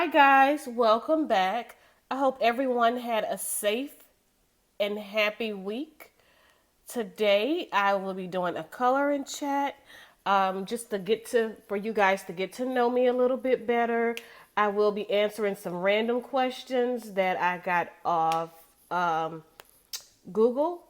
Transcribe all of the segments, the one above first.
Hi, guys. Welcome back. I hope everyone had a safe and happy week. Today, I will be doing a coloring chat just to for you guys to get to know me a little bit better. I will be answering some random questions that I got off um, Google,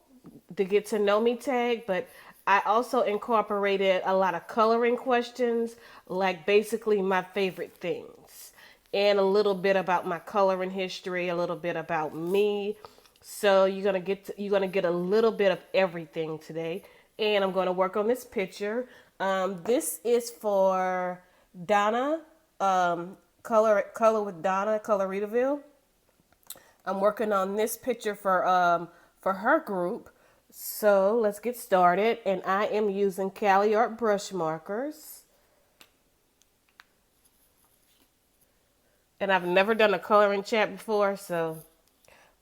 the get to know me tag, but I also incorporated a lot of coloring questions, like basically my favorite things, and a little bit about my coloring history, a little bit about me. So you're gonna get a little bit of everything today, and I'm gonna work on this picture. This is for Donna, color with Donna Coloritaville. I'm working on this picture for her group. So let's get started. And I am using Cali Art brush markers. And I've never done a coloring chat before, so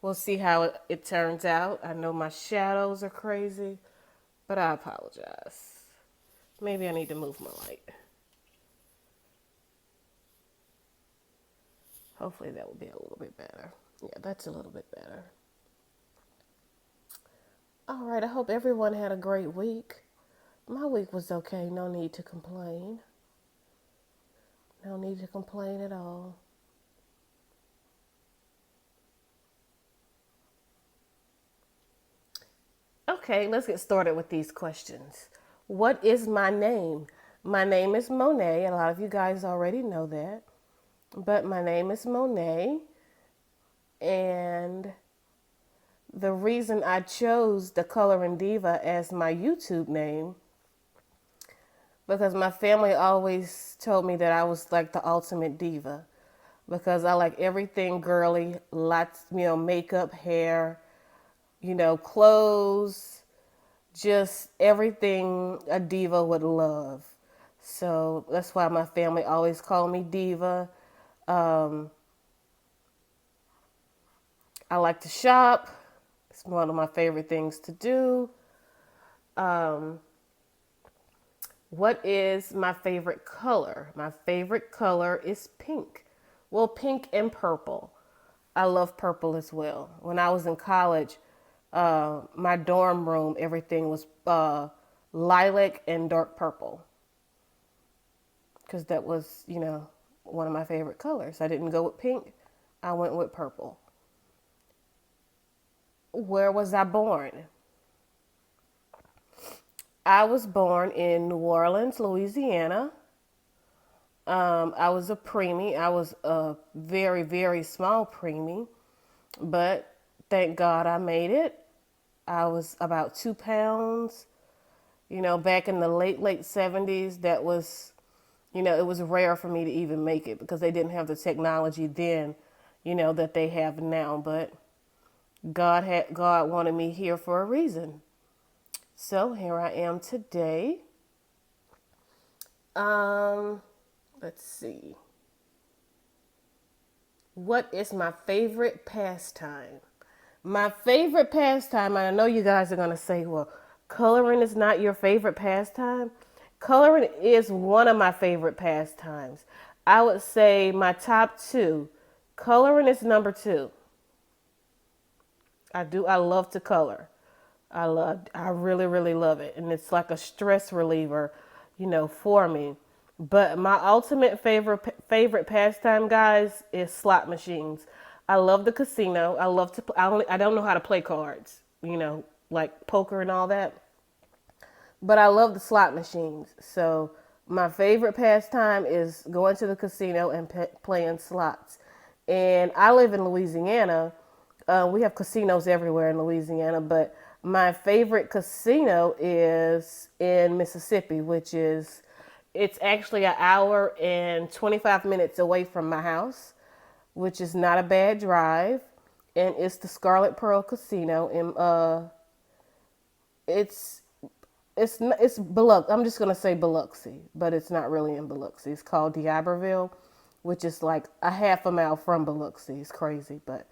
we'll see how it turns out. I know my shadows are crazy, but I apologize. Maybe I need to move my light. Hopefully that will be a little bit better. Yeah, that's a little bit better. All right, I hope everyone had a great week. My week was okay. No need to complain. No need to complain at all. Okay, let's get started with these questions. What is my name? My name is Monet. A lot of you guys already know that. But my name is Monet. And the reason I chose the Coloring Diva as my YouTube name, because my family always told me that I was like the ultimate diva. Because I like everything girly, lots, makeup, hair, clothes, just everything a diva would love. So that's why my family always called me Diva. Um, I like to shop. It's one of my favorite things to do. Um, what is my favorite color? My favorite color is pink. Well, pink and purple. I love purple as well. When I was in college, my dorm room, everything was lilac and dark purple because that was, one of my favorite colors. I didn't go with pink. I went with purple. Where was I born? I was born in New Orleans, Louisiana. I was a preemie. I was a very, very small preemie, but thank God I made it. I was about 2 pounds. Back in the late 70s, that was, it was rare for me to even make it because they didn't have the technology then, that they have now. But God wanted me here for a reason. So here I am today. Um, let's see. What is my favorite pastime? My favorite pastime, and I know you guys are going to say, well, coloring is not your favorite pastime. Coloring is one of my favorite pastimes. I would say my top two. Coloring is number two. I love to color. I really, really love it. And it's like a stress reliever, for me. But my ultimate favorite pastime, guys, is slot machines. I love the casino. I love to. I don't know how to play cards, like poker and all that. But I love the slot machines. So my favorite pastime is going to the casino and playing slots. And I live in Louisiana. We have casinos everywhere in Louisiana, but my favorite casino is in Mississippi, it's actually an hour and 25 minutes away from my house, which is not a bad drive. And it's the Scarlet Pearl Casino. And it's it's Biloxi. I'm just gonna say Biloxi, but it's not really in Biloxi. It's called D'Iberville, which is like a half a mile from Biloxi. It's crazy, but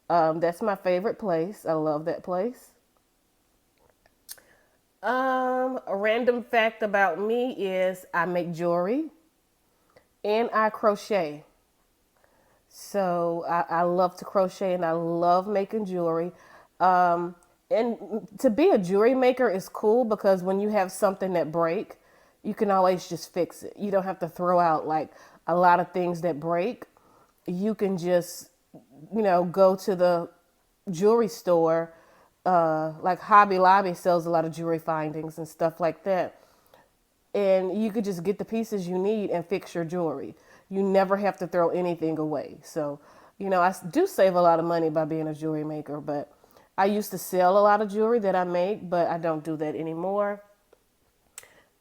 that's my favorite place. I love that place. A random fact about me is I make jewelry and I crochet. So I love to crochet and I love making jewelry. Um, and to be a jewelry maker is cool because when you have something that break, you can always just fix it. You don't have to throw out like a lot of things that break. You can just, go to the jewelry store. Like Hobby Lobby sells a lot of jewelry findings and stuff like that, and you could just get the pieces you need and fix your jewelry. You never have to throw anything away. So, I do save a lot of money by being a jewelry maker, but I used to sell a lot of jewelry that I make, but I don't do that anymore.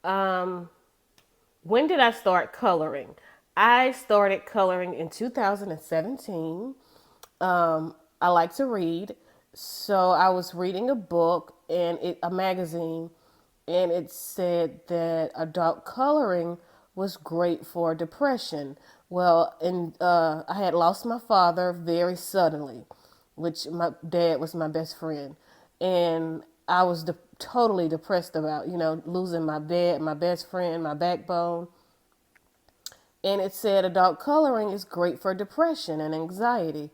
Um, when did I start coloring? I started coloring in 2017. I like to read, so I was reading a book and a magazine, and it said that adult coloring was great for depression. Well, and I had lost my father very suddenly, which my dad was my best friend, and I was totally depressed about losing my dad, my best friend, my backbone. And it said adult coloring is great for depression and anxiety.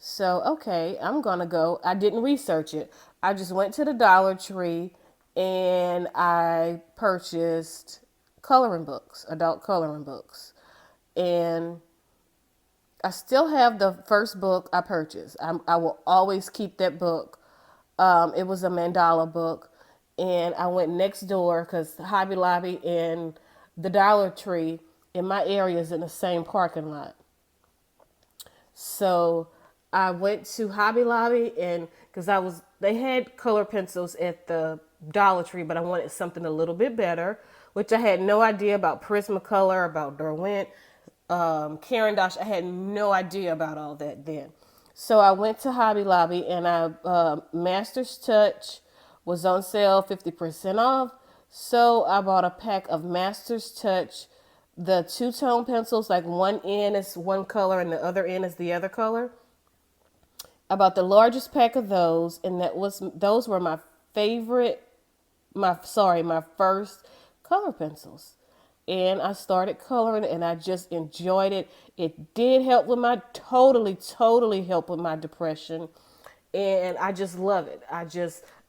So, okay, I'm going to go. I didn't research it. I just went to the Dollar Tree and I purchased coloring books, adult coloring books. And I still have the first book I purchased. I will always keep that book. It was a mandala book. And I went next door because Hobby Lobby and the Dollar Tree in my area is in the same parking lot. So I went to Hobby Lobby and because they had color pencils at the Dollar Tree, but I wanted something a little bit better, which I had no idea about Prismacolor, about Derwent, Caran d'Ache. I had no idea about all that then. So I went to Hobby Lobby and Master's Touch was on sale 50% off. So I bought a pack of Master's Touch, the two-tone pencils, like one end is one color and the other end is the other color. I bought the largest pack of those, and those were my favorite, my first color pencils. And I started coloring and I just enjoyed it. It did help with totally help with my depression. And I just love it.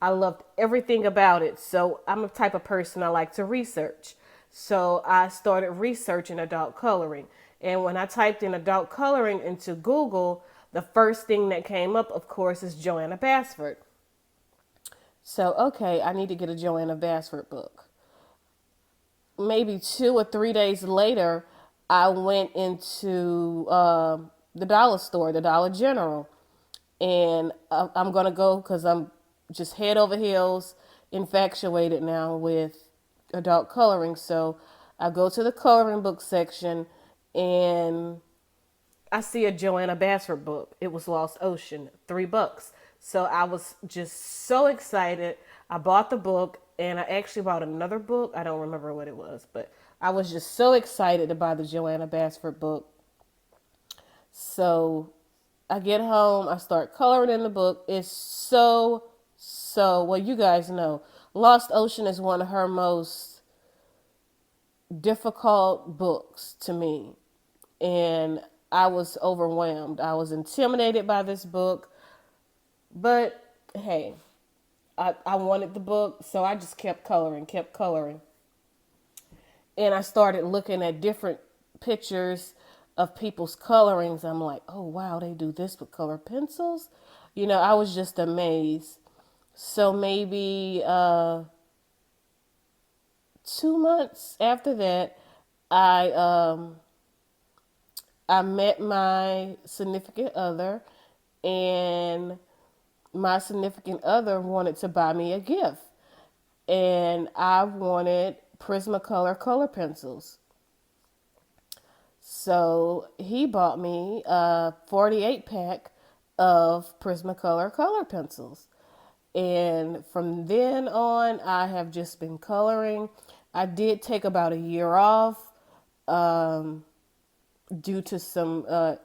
I loved everything about it. So I'm a type of person I like to research. So I started researching adult coloring. And when I typed in adult coloring into Google, the first thing that came up, of course, is Joanna Basford. So, okay, I need to get a Joanna Basford book. Maybe 2 or 3 days later, I went into the dollar store, the Dollar General, and I'm going to go because I'm just head over heels infatuated now with adult coloring. So I go to the coloring book section and I see a Joanna Basford book. It was Lost Ocean, $3. So I was just so excited. I bought the book and I actually bought another book. I don't remember what it was, but I was just so excited to buy the Joanna Basford book. So I get home, I start coloring in the book. It's well, you guys know, Lost Ocean is one of her most difficult books to me. And I was overwhelmed. I was intimidated by this book. But hey, I wanted the book, so I just kept coloring. And I started looking at different pictures of people's colorings. I'm like, oh, wow, they do this with color pencils? I was just amazed. So maybe 2 months after that, I met my significant other, and my significant other wanted to buy me a gift. And I wanted Prismacolor color pencils. So he bought me a 48 pack of Prismacolor color pencils. And from then on, I have just been coloring. I did take about a year off due to some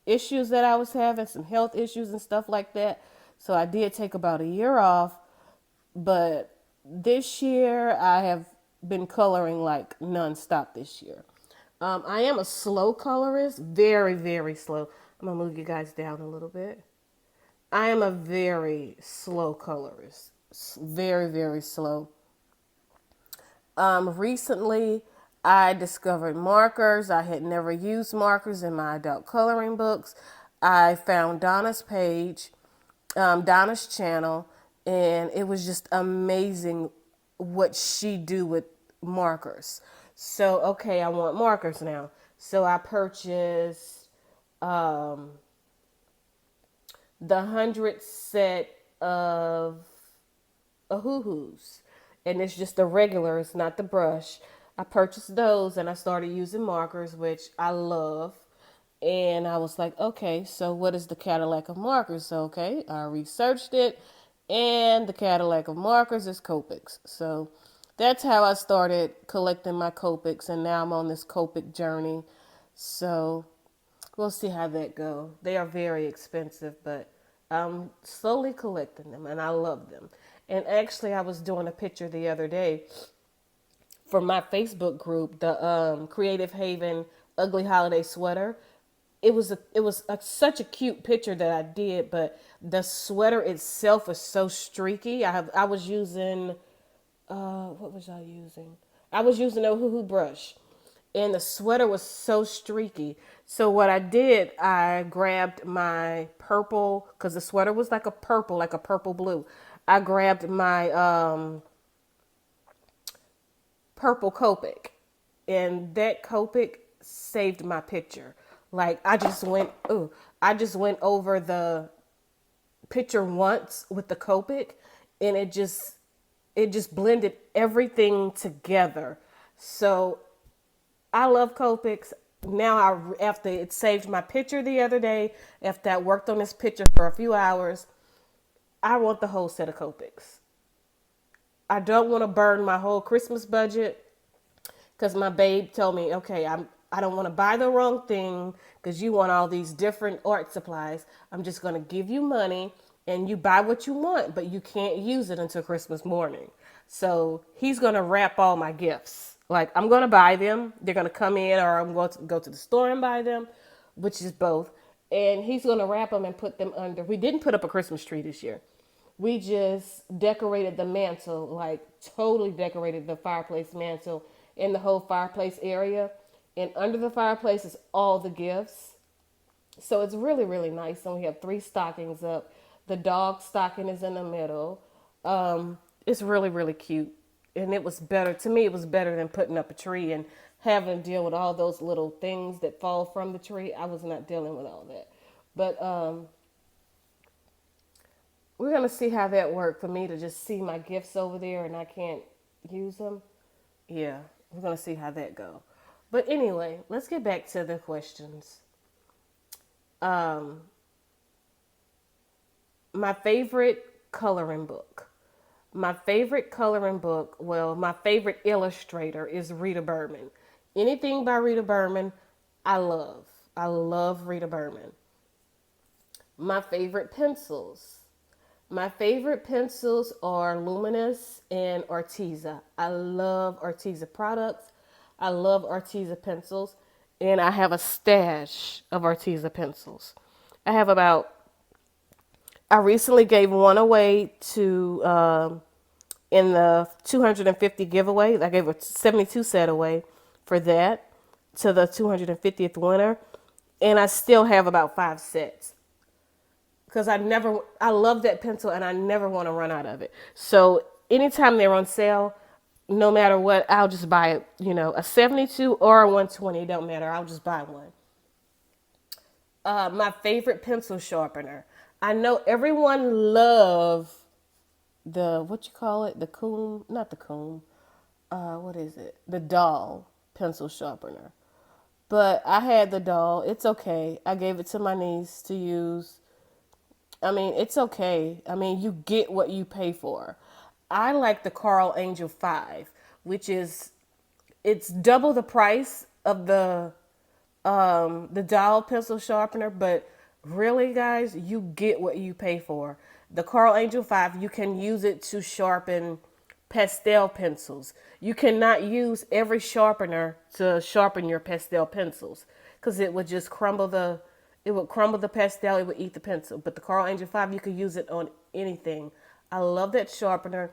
issues that I was having, some health issues and stuff like that. So I did take about a year off. But this year, I have been coloring like nonstop this year. I am a slow colorist, very, very slow. I'm gonna move you guys down a little bit. I am a very slow colorist, very, very slow. Recently, I discovered markers. I had never used markers in my adult coloring books. I found Donna's page, Donna's channel, and it was just amazing what she do with markers. So, okay, I want markers now. So I purchased the 100 set of hoo-hoos, and it's just the regular, it's not the brush. I purchased those and I started using markers, which I love. And I was like, okay, so what is the Cadillac of markers? So, okay, I researched it, and the Cadillac of markers is Copics. So that's how I started collecting my Copics, and now I'm on this Copic journey. So we'll see how that go. They are very expensive, but I'm slowly collecting them, and I love them. And actually, I was doing a picture the other day for my Facebook group, the Creative Haven Ugly Holiday Sweater. Such a cute picture that I did, but the sweater itself is so streaky. I was using what was I using? I was using a hoo-hoo brush, and the sweater was so streaky. So what I did, I grabbed my purple, because the sweater was like a purple blue. I grabbed my purple Copic, and that Copic saved my picture. Like I just went over the picture once with the Copic, and it just blended everything together. So I love Copics. Now after it saved my picture the other day, after I worked on this picture for a few hours, I want the whole set of Copics. I don't want to burn my whole Christmas budget, because my babe told me, okay, I don't want to buy the wrong thing because you want all these different art supplies. I'm just going to give you money and you buy what you want, but you can't use it until Christmas morning. So he's going to wrap all my gifts. Like, I'm going to buy them. They're going to come in, or I'm going to go to the store and buy them, which is both. And he's going to wrap them and put them under. We didn't put up a Christmas tree this year. We just decorated the mantle, like totally decorated the fireplace mantle in the whole fireplace area. And under the fireplace is all the gifts. So it's really, really nice. And we have 3 stockings up. The dog stocking is in the middle. It's really, really cute. And it was better, to me, it was better than putting up a tree and having to deal with all those little things that fall from the tree. I was not dealing with all that. But we're going to see how that worked for me to just see my gifts over there and I can't use them. Yeah, we're going to see how that go. But anyway, let's get back to the questions. My favorite coloring book. My favorite coloring book, well, my favorite illustrator is Rita Berman. Anything by Rita Berman, I love. I love Rita Berman. My favorite pencils. My favorite pencils are Luminous and Arteza. I love Arteza products. I love Arteza pencils. And I have a stash of Arteza pencils. I have about, I recently gave one away to, in the 250 giveaway. I gave a 72 set away for that to the 250th winner. And I still have about 5 sets. Because I love that pencil and I never want to run out of it. So anytime they're on sale, no matter what, I'll just buy it, a 72 or a 120, it don't matter. I'll just buy one. My favorite pencil sharpener. I know everyone love what you call it? The Coom, not the Coom. What is it? The Doll pencil sharpener. But I had the Doll. It's okay. I gave it to my niece to use. I mean, it's okay. I mean, you get what you pay for. I like the Carl Angel 5, which is, it's double the price of the Doll pencil sharpener, but really, guys, you get what you pay for. The Carl Angel 5, you can use it to sharpen pastel pencils. You cannot use every sharpener to sharpen your pastel pencils because it would just crumble it would crumble the pastel, it would eat the pencil. But the Carl Angel 5, you can use it on anything. I love that sharpener.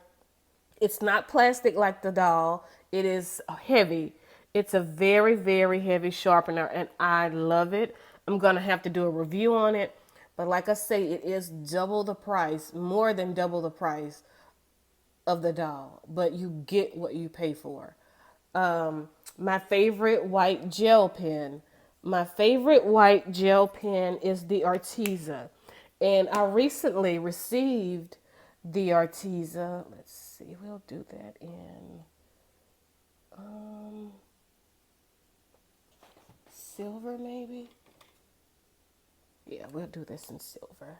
It's not plastic like the doll. It is heavy. It's a very, very heavy sharpener, and I love it. I'm going to have to do a review on it. But like I say, it is double the price, more than double the price of the doll. But you get what you pay for. My favorite white gel pen. My favorite white gel pen is the Arteza. And I recently received the Arteza. Let's see, we'll do that in silver maybe. Yeah, we'll do this in silver.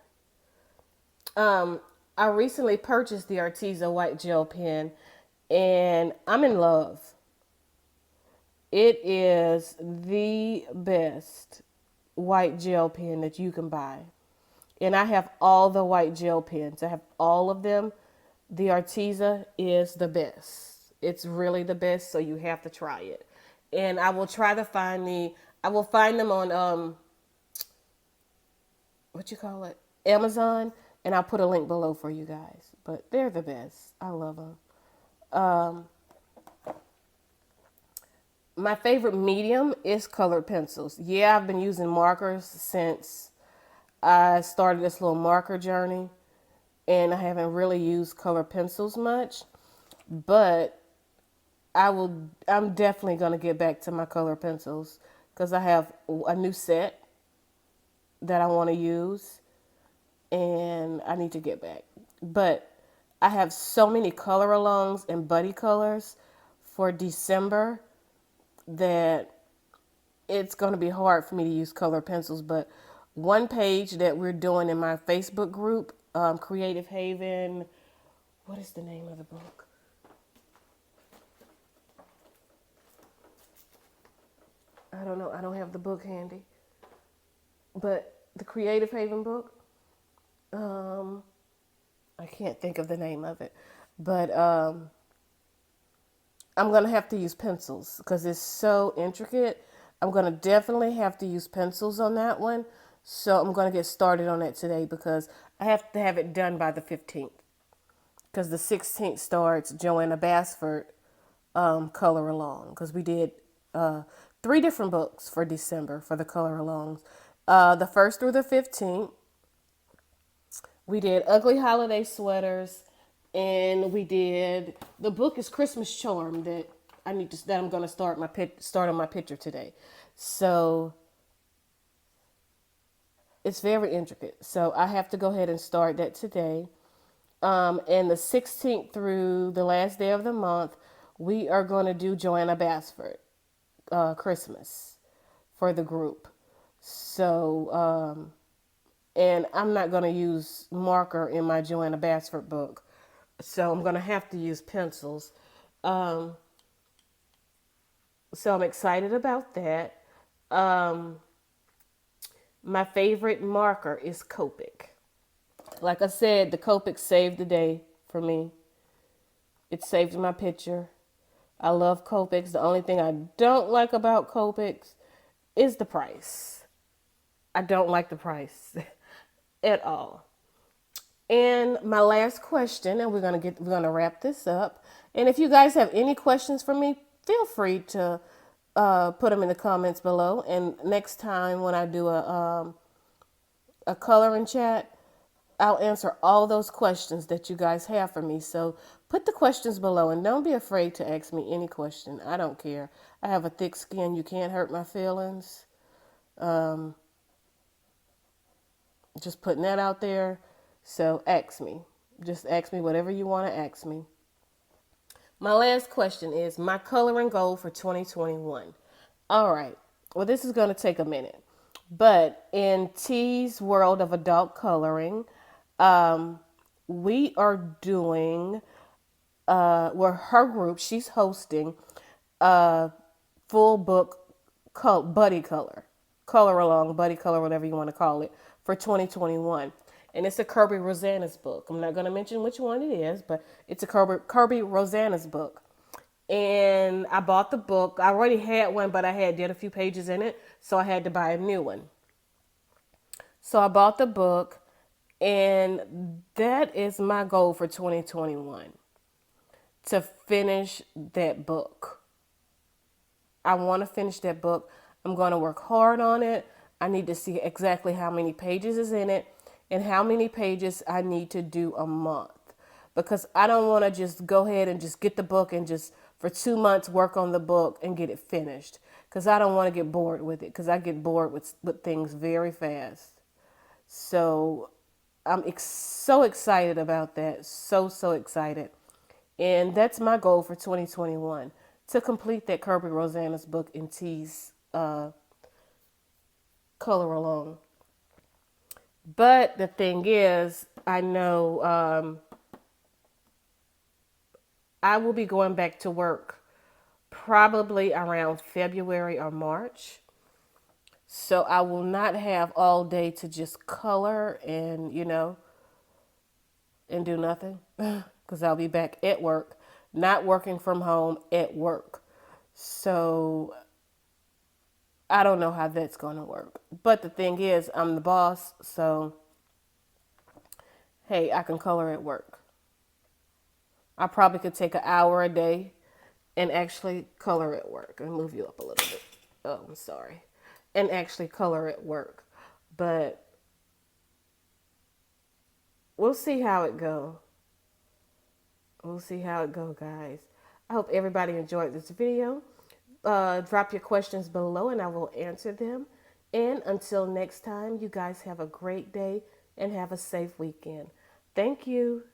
I recently purchased the Arteza white gel pen and I'm in love. It is the best white gel pen that you can buy. And I have all the white gel pens. I have all of them. The Arteza is the best. It's really the best, so you have to try it. And I will try to I will find them on what you call it, Amazon, and I'll put a link below for you guys. But they're the best. I love them. My favorite medium is colored pencils. Yeah, I've been using markers since I started this little marker journey, and I haven't really used colored pencils much, but I'm definitely going to get back to my colored pencils because I have a new set that I want to use and I need to get back. But I have so many color alongs and buddy colors for December that it's going to be hard for me to use color pencils. But one page that we're doing in my Facebook group, Creative Haven, what is the name of the book? I don't know. I don't have the book handy. But the Creative Haven book, I can't think of the name of it. But I'm going to have to use pencils because it's so intricate. I'm going to definitely have to use pencils on that one. So I'm going to get started on it today because I have to have it done by the 15th. Because the 16th starts Joanna Basford color along. Because we did 3 different books for December for the color alongs. The 1st through the 15th, we did Ugly Holiday Sweaters, and we did, the book is Christmas Charm that I'm going to start on my picture today. So it's very intricate. So I have to go ahead and start that today. And the 16th through the last day of the month, we are going to do Joanna Basford Christmas for the group. So, and I'm not going to use marker in my Joanna Basford book. So I'm going to have to use pencils. So I'm excited about that. My favorite marker is Copic. Like I said, the Copic saved the day for me. It saved my picture. I love Copics. The only thing I don't like about Copics is the price. I don't like the price at all. And my last question, and we're gonna wrap this up. And if you guys have any questions for me, feel free to put them in the comments below. And next time when I do a coloring chat, I'll answer all those questions that you guys have for me. So put the questions below and don't be afraid to ask me any question. I don't care. I have a thick skin. You can't hurt my feelings. Just putting that out there. So ask me. Just ask me whatever you want to ask me. My last question is my coloring goal for 2021. All right. Well, this is going to take a minute. But in T's World of Adult Coloring, we are doing, her group, she's hosting a full book buddy color along, buddy color, whatever you want to call it, for 2021. and it's a Kirby Rosanna's book. I'm not going to mention which one it is, but it's a Kirby Rosanna's book. And I bought the book. I already had one, but I had did a few pages in it, so I had to buy a new one. So I bought the book, and that is my goal for 2021, to finish that book. I want to finish that book. I'm going to work hard on it. I need to see exactly how many pages is in it and how many pages I need to do a month. Because I don't want to just go ahead and just get the book and just for 2 months work on the book and get it finished. Because I don't want to get bored with it. Because I get bored with things very fast. So I'm so excited about that. So excited. And that's my goal for 2021, to complete that Kirby Rosanna's book in T's color alone. But the thing is, I know I will be going back to work probably around February or March. So I will not have all day to just color and, and do nothing, because I'll be back at work, not working from home, at work. So I don't know how that's going to work. But the thing is, I'm the boss, so hey, I can color at work. I probably could take an hour a day and actually color at work. And move you up a little bit. Oh, I'm sorry. And actually color at work. But we'll see how it go. We'll see how it go, guys. I hope everybody enjoyed this video. Drop your questions below and I will answer them. And until next time, you guys have a great day and have a safe weekend. Thank you.